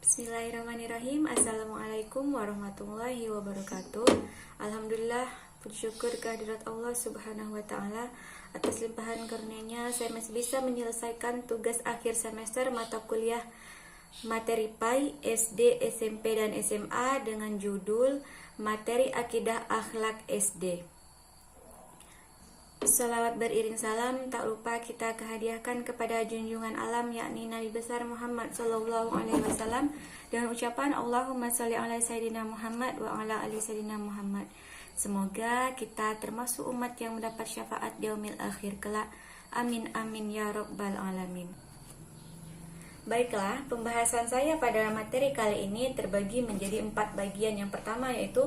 Bismillahirrahmanirrahim. Assalamualaikum warahmatullahi wabarakatuh. Alhamdulillah, puji syukur kehadirat Allah subhanahu wa ta'ala atas limpahan karunia-Nya saya masih bisa menyelesaikan tugas akhir semester mata kuliah materi PAI SD, SMP, dan SMA dengan judul Materi Akidah Akhlak SD. Salawat beriring salam tak lupa kita kehadiahkan kepada junjungan alam yakni Nabi besar Muhammad sallallahu alaihi wasallam dengan ucapan Allahumma shalli ala sayyidina Muhammad wa ala ali sayyidina Muhammad. Semoga kita termasuk umat yang mendapat syafaat di yaumil akhir kelak. Amin amin ya rabbal alamin. Baiklah, pembahasan saya pada materi kali ini terbagi menjadi 4 bagian. Yang pertama yaitu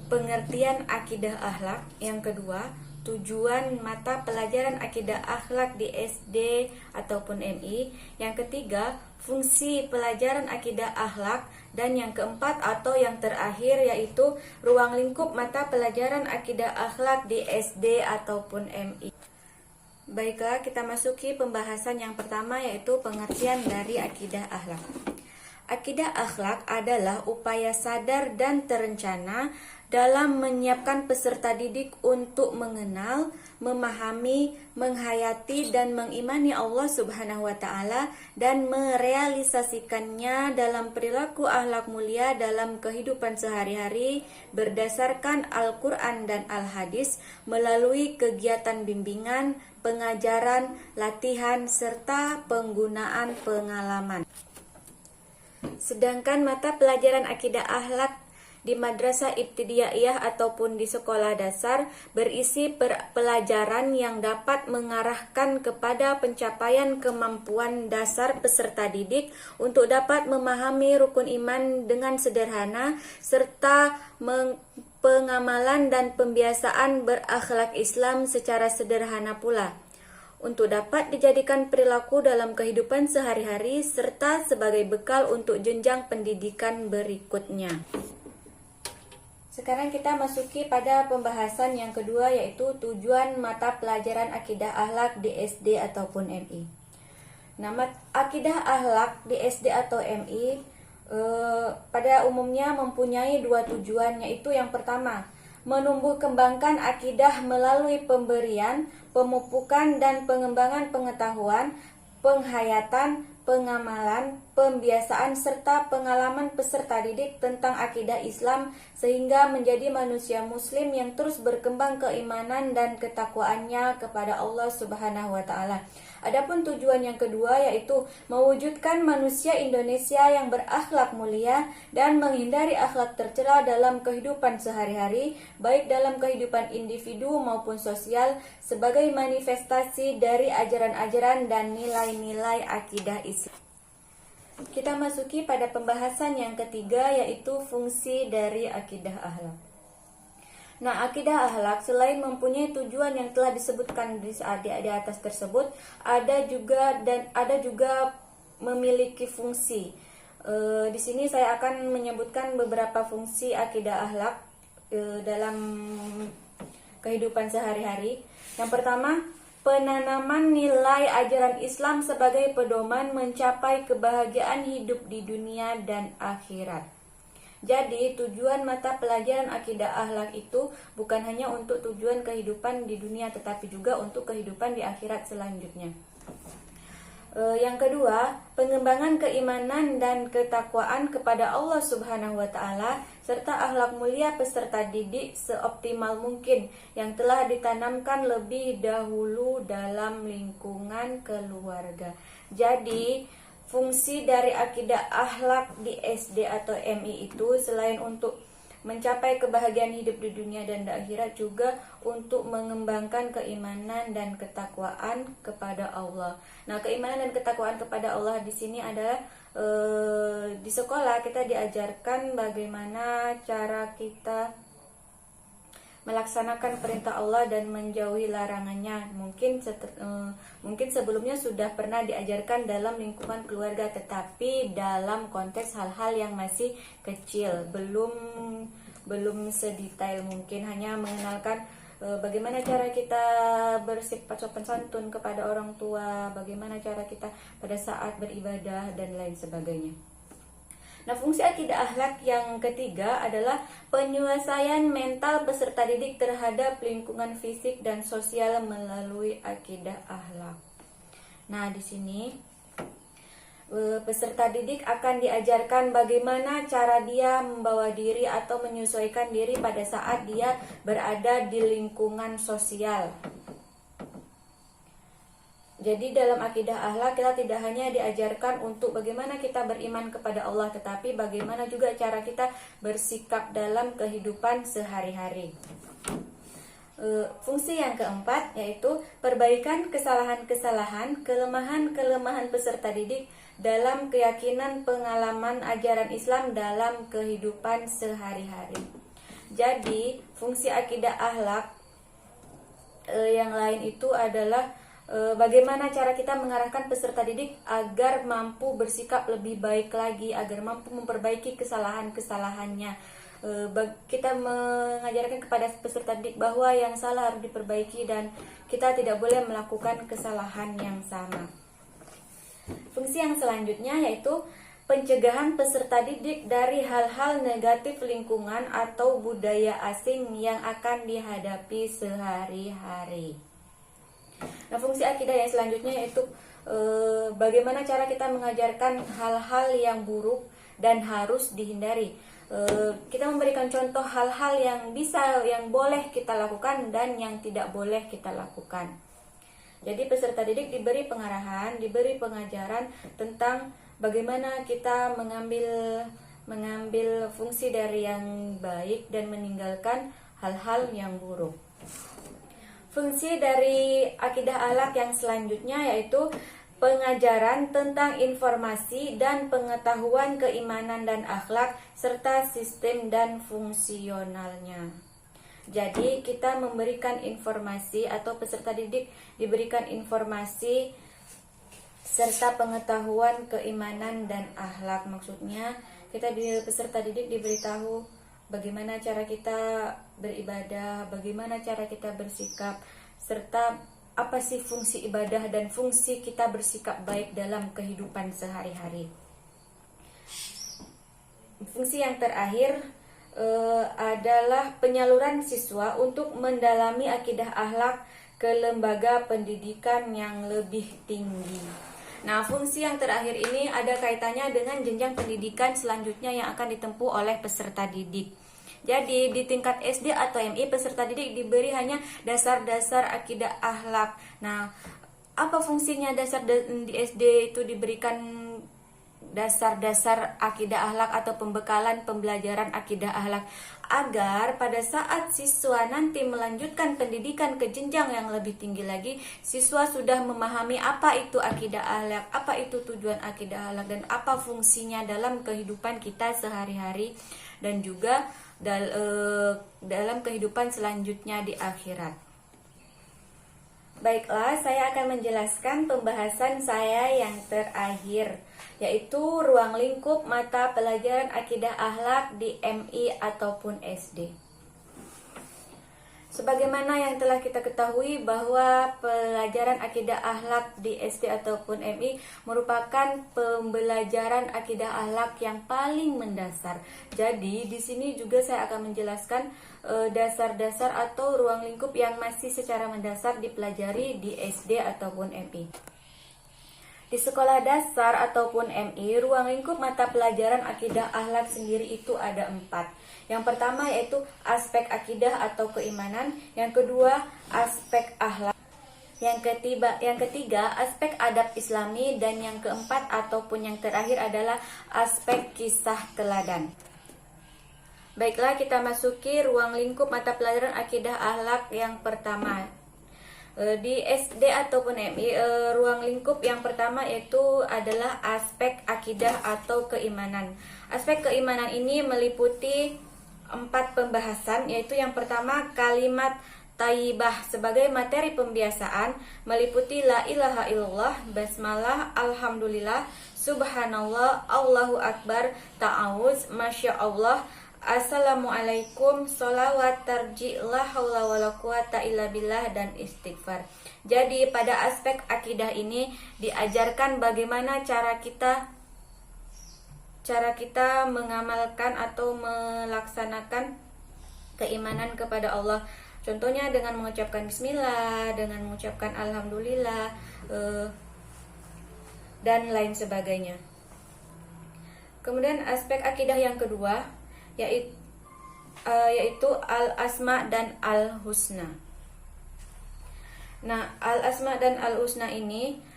pengertian akidah akhlak, yang kedua tujuan mata pelajaran akidah akhlak di SD ataupun MI, yang ketiga fungsi pelajaran akidah akhlak, dan yang keempat atau yang terakhir yaitu ruang lingkup mata pelajaran akidah akhlak di SD ataupun MI. Baiklah, kita masuki pembahasan yang pertama yaitu pengertian dari akidah akhlak. Akidah akhlak adalah upaya sadar dan terencana dalam menyiapkan peserta didik untuk mengenal, memahami, menghayati, dan mengimani Allah Subhanahu wa Ta'ala, dan merealisasikannya dalam perilaku akhlak mulia dalam kehidupan sehari-hari berdasarkan Al-Quran dan Al-Hadis melalui kegiatan bimbingan, pengajaran, latihan, serta penggunaan pengalaman. Sedangkan mata pelajaran akidah akhlak di madrasah ibtidaiyah ataupun di sekolah dasar berisi pelajaran yang dapat mengarahkan kepada pencapaian kemampuan dasar peserta didik untuk dapat memahami rukun iman dengan sederhana serta pengamalan dan pembiasaan berakhlak Islam secara sederhana pula, untuk dapat dijadikan perilaku dalam kehidupan sehari-hari serta sebagai bekal untuk jenjang pendidikan berikutnya. Sekarang kita masuki pada pembahasan yang kedua yaitu tujuan mata pelajaran akidah akhlak di SD ataupun MI. Nama akidah akhlak di SD atau MI pada umumnya mempunyai 2 tujuan, yaitu yang pertama, menumbuh kembangkan akidah melalui pemberian, pemupukan, dan pengembangan pengetahuan, penghayatan, pengamalan, pembiasaan, serta pengalaman peserta didik tentang akidah Islam sehingga menjadi manusia muslim yang terus berkembang keimanan dan ketakwaannya kepada Allah Subhanahu wa Ta'ala. Adapun tujuan yang kedua yaitu mewujudkan manusia Indonesia yang berakhlak mulia dan menghindari akhlak tercela dalam kehidupan sehari-hari, baik dalam kehidupan individu maupun sosial, sebagai manifestasi dari ajaran-ajaran dan nilai-nilai akidah Islam. Kita masuki pada pembahasan yang ketiga yaitu fungsi dari akidah akhlak. Nah, akidah akhlak selain mempunyai tujuan yang telah disebutkan di atas tersebut, ada juga memiliki fungsi. Di sini saya akan menyebutkan beberapa fungsi akidah akhlak dalam kehidupan sehari-hari. Yang pertama, penanaman nilai ajaran Islam sebagai pedoman mencapai kebahagiaan hidup di dunia dan akhirat. Jadi, tujuan mata pelajaran akidah akhlak itu bukan hanya untuk tujuan kehidupan di dunia, tetapi juga untuk kehidupan di akhirat selanjutnya. Yang kedua, pengembangan keimanan dan ketakwaan kepada Allah Subhanahu wa Ta'ala serta akhlak mulia peserta didik seoptimal mungkin yang telah ditanamkan lebih dahulu dalam lingkungan keluarga. Jadi, fungsi dari akidah akhlak di SD atau MI itu selain untuk mencapai kebahagiaan hidup di dunia dan di akhirat, juga untuk mengembangkan keimanan dan ketakwaan kepada Allah. Nah, keimanan dan ketakwaan kepada Allah di sini adalah di sekolah kita diajarkan bagaimana cara kita melaksanakan perintah Allah dan menjauhi larangannya. Mungkin sebelumnya sudah pernah diajarkan dalam lingkungan keluarga, tetapi dalam konteks hal-hal yang masih kecil, belum sedetail mungkin, hanya mengenalkan bagaimana cara kita bersifat sopan santun kepada orang tua, bagaimana cara kita pada saat beribadah dan lain sebagainya. Nah, fungsi akidah akhlak yang ketiga adalah penyelesaian mental peserta didik terhadap lingkungan fisik dan sosial melalui akidah akhlak. Nah, di sini peserta didik akan diajarkan bagaimana cara dia membawa diri atau menyesuaikan diri pada saat dia berada di lingkungan sosial. Jadi dalam akidah akhlak kita tidak hanya diajarkan untuk bagaimana kita beriman kepada Allah, tetapi bagaimana juga cara kita bersikap dalam kehidupan sehari-hari. Fungsi yang keempat yaitu perbaikan kesalahan-kesalahan, kelemahan-kelemahan peserta didik dalam keyakinan pengalaman ajaran Islam dalam kehidupan sehari-hari. Jadi fungsi akidah akhlak yang lain itu adalah bagaimana cara kita mengarahkan peserta didik agar mampu bersikap lebih baik lagi, agar mampu memperbaiki kesalahan-kesalahannya. Kita mengajarkan kepada peserta didik bahwa yang salah harus diperbaiki dan kita tidak boleh melakukan kesalahan yang sama. Fungsi yang selanjutnya yaitu pencegahan peserta didik dari hal-hal negatif lingkungan atau budaya asing yang akan dihadapi sehari-hari. Nah, fungsi akidah yang selanjutnya yaitu bagaimana cara kita mengajarkan hal-hal yang buruk dan harus dihindari. Kita memberikan contoh hal-hal yang boleh kita lakukan dan yang tidak boleh kita lakukan. Jadi peserta didik diberi pengarahan, diberi pengajaran tentang bagaimana kita mengambil fungsi dari yang baik dan meninggalkan hal-hal yang buruk. Fungsi dari akidah akhlak yang selanjutnya yaitu pengajaran tentang informasi dan pengetahuan keimanan dan akhlak serta sistem dan fungsionalnya. Jadi kita memberikan informasi atau peserta didik diberikan informasi serta pengetahuan keimanan dan akhlak. Maksudnya kita peserta didik diberitahu bagaimana cara kita beribadah, bagaimana cara kita bersikap, serta apa sih fungsi ibadah dan fungsi kita bersikap baik dalam kehidupan sehari-hari. Fungsi yang terakhir adalah penyaluran siswa untuk mendalami akidah akhlak ke lembaga pendidikan yang lebih tinggi. Nah, fungsi yang terakhir ini ada kaitannya dengan jenjang pendidikan selanjutnya yang akan ditempuh oleh peserta didik. Jadi di tingkat SD atau MI peserta didik diberi hanya dasar-dasar akidah akhlak. Nah, apa fungsinya di SD itu diberikan dasar-dasar akidah akhlak atau pembekalan pembelajaran akidah akhlak agar pada saat siswa nanti melanjutkan pendidikan ke jenjang yang lebih tinggi lagi, siswa sudah memahami apa itu akidah akhlak, apa itu tujuan akidah akhlak dan apa fungsinya dalam kehidupan kita sehari-hari dan juga dalam kehidupan selanjutnya di akhirat. Baiklah, saya akan menjelaskan pembahasan saya yang terakhir, yaitu ruang lingkup mata pelajaran akidah akhlak di MI ataupun SD. Sebagaimana yang telah kita ketahui bahwa pelajaran akidah akhlak di SD ataupun MI merupakan pembelajaran akidah akhlak yang paling mendasar. Jadi di sini juga saya akan menjelaskan dasar-dasar atau ruang lingkup yang masih secara mendasar dipelajari di SD ataupun MI. Di sekolah dasar ataupun MI, ruang lingkup mata pelajaran akidah akhlak sendiri itu ada 4. Yang pertama yaitu aspek akidah atau keimanan, yang kedua aspek akhlak, yang ketiga aspek adab islami, dan yang keempat ataupun yang terakhir adalah aspek kisah teladan. Baiklah, kita masuki ruang lingkup mata pelajaran akidah akhlak yang pertama. Di SD ataupun MI, ruang lingkup yang pertama itu adalah aspek akidah atau keimanan. Aspek keimanan ini meliputi 4 pembahasan, yaitu yang pertama kalimat thayyibah sebagai materi pembiasaan, meliputi la ilaha illallah, basmalah, alhamdulillah, subhanallah, Allahu akbar, ta'awuz, masya Allah, assalamualaikum, sholawat, tarji, la haula wala quwata illa billah, dan istighfar. Jadi pada aspek akidah ini diajarkan bagaimana cara kita cara kita mengamalkan atau melaksanakan keimanan kepada Allah. Contohnya dengan mengucapkan bismillah, dengan mengucapkan alhamdulillah, dan lain sebagainya. Kemudian aspek akidah yang kedua yaitu al-asma dan al-husna. Nah, al-asma dan al-husna ini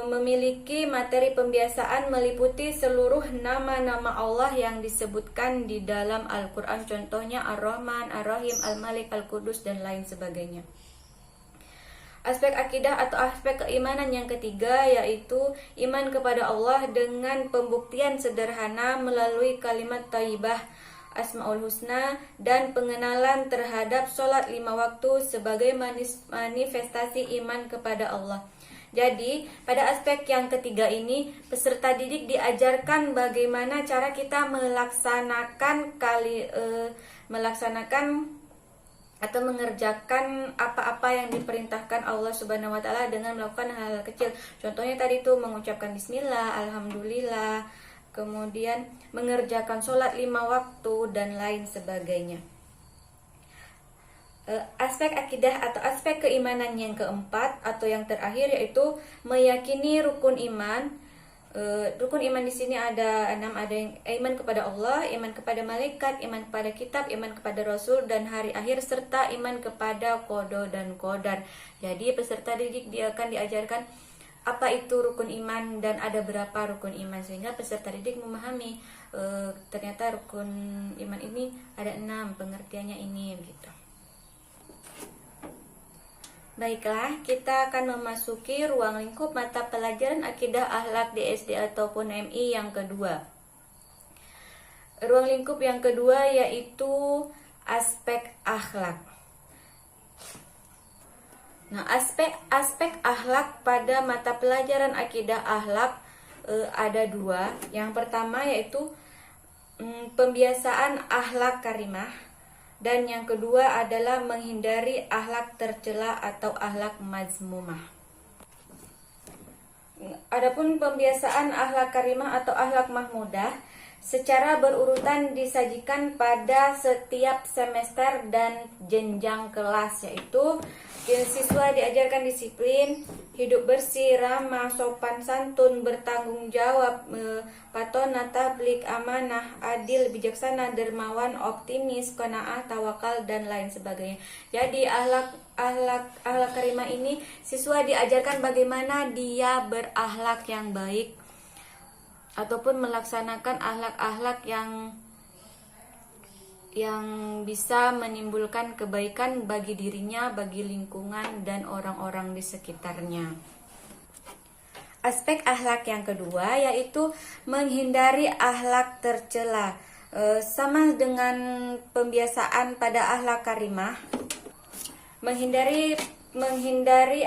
memiliki materi pembiasaan meliputi seluruh nama-nama Allah yang disebutkan di dalam Al-Quran. Contohnya Ar-Rahman, Ar-Rahim, Al-Malik, Al-Qudus, dan lain sebagainya. Aspek akidah atau aspek keimanan yang ketiga yaitu iman kepada Allah dengan pembuktian sederhana melalui kalimat thayyibah, Asmaul Husna, dan pengenalan terhadap sholat 5 waktu sebagai manifestasi iman kepada Allah. Jadi, pada aspek yang ketiga ini, peserta didik diajarkan bagaimana cara kita melaksanakan atau mengerjakan apa-apa yang diperintahkan Allah Subhanahu wa taala dengan melakukan hal-hal kecil. Contohnya tadi itu mengucapkan bismillah, alhamdulillah, kemudian mengerjakan sholat 5 waktu dan lain sebagainya. Aspek akidah atau aspek keimanan yang keempat atau yang terakhir yaitu meyakini rukun iman. Rukun iman di sini ada 6, ada yang iman kepada Allah, iman kepada malaikat, iman kepada kitab, iman kepada rasul dan hari akhir, serta iman kepada qada dan qadar. Jadi peserta didik dia akan diajarkan apa itu rukun iman dan ada berapa rukun iman, sehingga peserta didik memahami ternyata rukun iman ini ada 6, pengertiannya ini gitu. Baiklah, kita akan memasuki ruang lingkup mata pelajaran akidah akhlak di SD ataupun MI yang kedua. Ruang lingkup yang kedua yaitu aspek akhlak. Nah, aspek akhlak pada mata pelajaran akidah akhlak ada 2. Yang pertama yaitu pembiasaan akhlak karimah. Dan yang kedua adalah menghindari akhlak tercela atau akhlak mazmumah. Adapun pembiasaan akhlak karimah atau akhlak mahmudah secara berurutan disajikan pada setiap semester dan jenjang kelas, yaitu siswa diajarkan disiplin, hidup bersih, ramah, sopan santun, bertanggung jawab, patona, tablik, amanah, adil, bijaksana, dermawan, optimis, qanaah, tawakal, dan lain sebagainya. Jadi akhlak karimah ini siswa diajarkan bagaimana dia berakhlak yang baik ataupun melaksanakan akhlak-akhlak yang bisa menimbulkan kebaikan bagi dirinya, bagi lingkungan, dan orang-orang di sekitarnya. Aspek akhlak yang kedua yaitu menghindari akhlak tercela. Sama dengan pembiasaan pada akhlak karimah, menghindari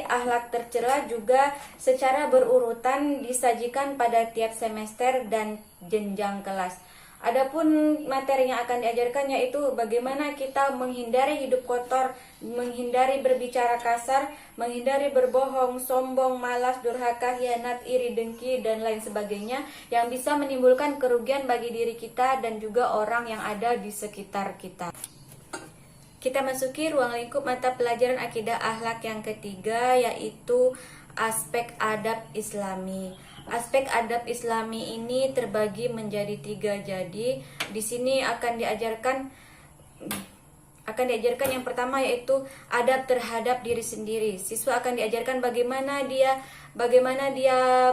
akhlak tercela juga secara berurutan disajikan pada tiap semester dan jenjang kelas. Adapun materi yang akan diajarkan yaitu bagaimana kita menghindari hidup kotor, menghindari berbicara kasar, menghindari berbohong, sombong, malas, durhaka, hianat, iri, dengki, dan lain sebagainya yang bisa menimbulkan kerugian bagi diri kita dan juga orang yang ada di sekitar kita. Kita masuki ruang lingkup mata pelajaran akidah akhlak yang ketiga yaitu aspek adab Islami. Aspek adab Islami ini terbagi menjadi 3. Jadi di sini akan diajarkan yang pertama yaitu adab terhadap diri sendiri. Siswa akan diajarkan bagaimana dia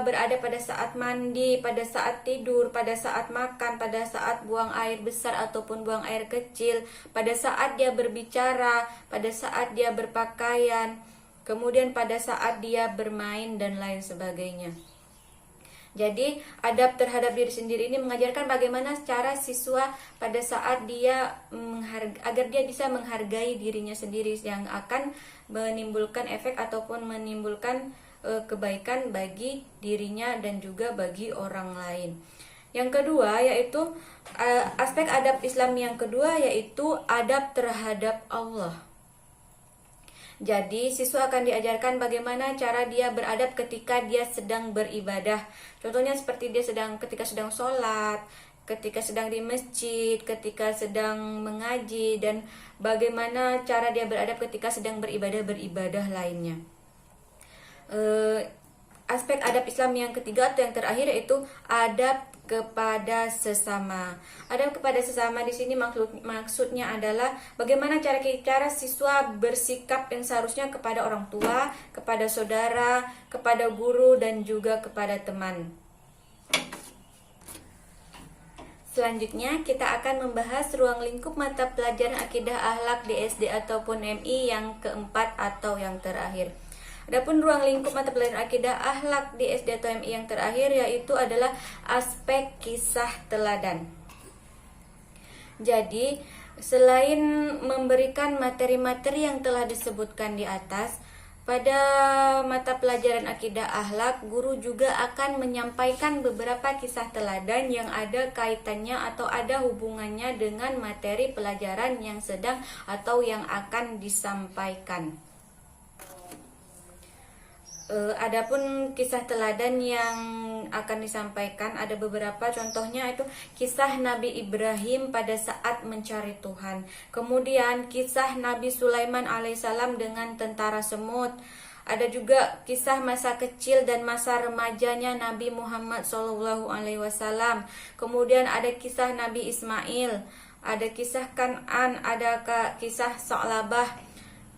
berada pada saat mandi, pada saat tidur, pada saat makan, pada saat buang air besar ataupun buang air kecil, pada saat dia berbicara, pada saat dia berpakaian, kemudian pada saat dia bermain dan lain sebagainya. Jadi adab terhadap diri sendiri ini mengajarkan bagaimana cara siswa pada saat agar dia bisa menghargai dirinya sendiri yang akan menimbulkan efek ataupun menimbulkan kebaikan bagi dirinya dan juga bagi orang lain. Yang kedua yaitu aspek adab Islam yang kedua yaitu adab terhadap Allah. Jadi siswa akan diajarkan bagaimana cara dia beradab ketika dia sedang beribadah. Contohnya seperti dia ketika sedang sholat, ketika sedang di masjid, ketika sedang mengaji, dan bagaimana cara dia beradab ketika sedang beribadah lainnya. Aspek adab Islam yang ketiga atau yang terakhir yaitu adab kepada sesama. Adab kepada sesama di sini maksudnya adalah bagaimana cara siswa bersikap yang seharusnya kepada orang tua, kepada saudara, kepada guru, dan juga kepada teman. Selanjutnya kita akan membahas ruang lingkup mata pelajaran akidah akhlak di SD ataupun MI yang keempat atau yang terakhir. Adapun ruang lingkup mata pelajaran akidah akhlak di SD atau MI yang terakhir yaitu adalah aspek kisah teladan. Jadi, selain memberikan materi-materi yang telah disebutkan di atas, pada mata pelajaran akidah akhlak, guru juga akan menyampaikan beberapa kisah teladan yang ada kaitannya atau ada hubungannya dengan materi pelajaran yang sedang atau yang akan disampaikan. Adapun kisah teladan yang akan disampaikan ada beberapa, contohnya itu kisah Nabi Ibrahim pada saat mencari Tuhan, kemudian kisah Nabi Sulaiman alaihissalam dengan tentara semut, ada juga kisah masa kecil dan masa remajanya Nabi Muhammad SAW, kemudian ada kisah Nabi Ismail, ada kisah Kan'an, ada kisah Sa'labah,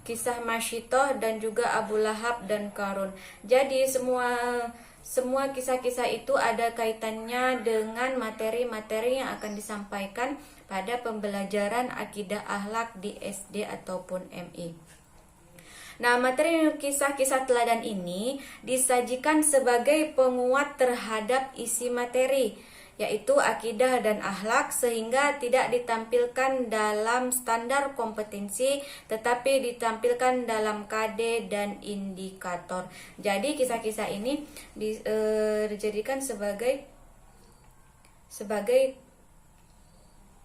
kisah Masyitoh, dan juga Abu Lahab dan Qarun. Jadi semua kisah-kisah itu ada kaitannya dengan materi-materi yang akan disampaikan pada pembelajaran akidah akhlak di SD ataupun MI. Nah, materi kisah-kisah teladan ini disajikan sebagai penguat terhadap isi materi, yaitu akidah dan akhlak, sehingga tidak ditampilkan dalam standar kompetensi tetapi ditampilkan dalam KD dan indikator. Jadi kisah-kisah ini dijadikan sebagai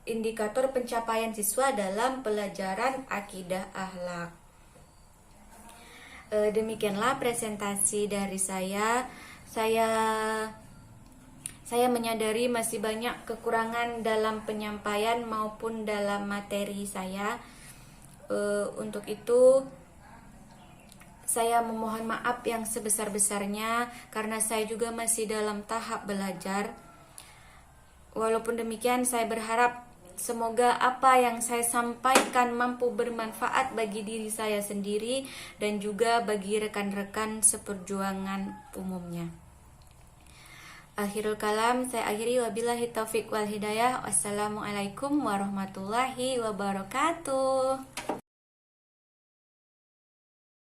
indikator pencapaian siswa dalam pelajaran akidah akhlak. Demikianlah presentasi dari saya. Saya menyadari masih banyak kekurangan dalam penyampaian maupun dalam materi saya. Untuk itu, saya memohon maaf yang sebesar-besarnya karena saya juga masih dalam tahap belajar. Walaupun demikian, saya berharap semoga apa yang saya sampaikan mampu bermanfaat bagi diri saya sendiri dan juga bagi rekan-rekan seperjuangan umumnya. Akhirul kalam, saya akhiri, wabillahi taufiq wal hidayah. Wassalamualaikum warahmatullahi wabarakatuh.